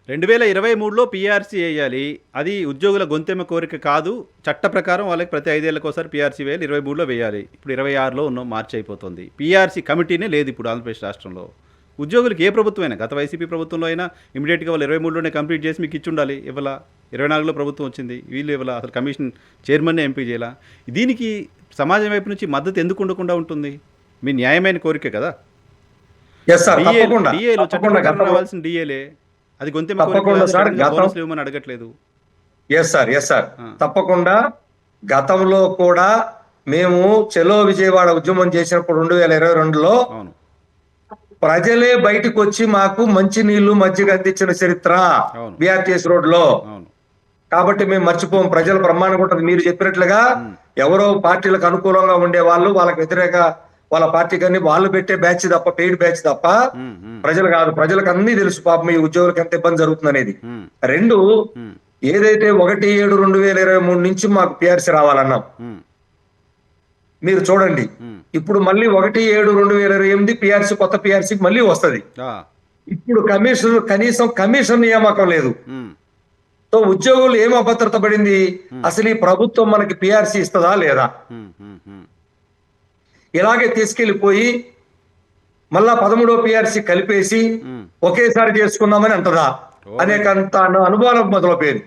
2023లో PRC వేయాలి. అది ఉద్యోగుల గొంతెమ్మ కోరిక కాదు. చట్ట ప్రకారం వాళ్ళకి ప్రతి 5 ఏళ్లకోసారి పీఆర్సీ వేయాలి. 23లో వేయాలి. ఇప్పుడు 26లో ఉన్నాం. మార్చి అయిపోతుంది. పీఆర్సీ కమిటీనే లేదు ఇప్పుడు ఆంధ్రప్రదేశ్ రాష్ట్రంలో. ఉద్యోగులకు ఏ ప్రభుత్వమైనా గత వైసీపీ ప్రభుత్వంలో అయినా ఇమీడియట్గా వాళ్ళు 23లోనే కంప్లీట్ చేసి మీకు ఇచ్చి ఉండాలి. ఇవ్వాల 24లో ప్రభుత్వం వచ్చింది. వీళ్ళు ఇవ్వాల అసలు కమిషన్ చైర్మన్నే ఎంపీ చేయాల. దీనికి సమాజం వైపు నుంచి మద్దతు ఎందుకు ఉండకుండా ఉంటుంది? మీ న్యాయమైన కోరిక కదా. డిఏలో చట్టం ప్రకారం రావాల్సిన డిఏలే. అది గొంతెమ్మ బోనస్లు ఇవ్వమని అడగట్లేదు. ఎస్ సార్ తప్పకుండా. గతంలో కూడా మేము చెలో విజయవాడ ఉద్యమం చేసినప్పుడు 2022లో ప్రజలే బయటకు వచ్చి మాకు మంచి నీళ్లు మజ్జిగ అందించిన చరిత్ర బిఆర్టీఎస్ రోడ్ లో. కాబట్టి మేము మర్చిపోం. ప్రజల బ్రహ్మాండంగా ఉంటుంది. మీరు చెప్పినట్లుగా ఎవరో పార్టీలకు అనుకూలంగా ఉండే వాళ్ళు, వాళ్ళకి వ్యతిరేక వాళ్ళ పార్టీ కానీ వాళ్ళు పెట్టే బ్యాచ్ తప్ప, పెయిడ్ బ్యాచ్ తప్ప ప్రజలు కాదు. ప్రజలకు అన్ని తెలుసు పాపం ఈ ఉద్యోగులకు ఎంత ఇబ్బంది జరుగుతుంది అనేది. రెండు, ఏదైతే 1/7/2023 నుంచి మాకు పిఆర్సీ రావాలన్నాం, మీరు చూడండి ఇప్పుడు మళ్ళీ 1/7/2028 పిఆర్సీ, కొత్త పిఆర్సీకి మళ్ళీ వస్తుంది. ఇప్పుడు కనీసం కమిషన్ నియామకం లేదు. సో ఉద్యోగులు ఏం అభద్రత పడింది? అసలు ఈ ప్రభుత్వం మనకి పిఆర్సీ ఇస్తుందా లేదా? ఇలాగే తీసుకెళ్లిపోయి మళ్ళా 13వ పిఆర్సీ కలిపేసి ఒకేసారి చేసుకుందామని అంటదా అనేకంత అనుభవం మొదలుపోయింది.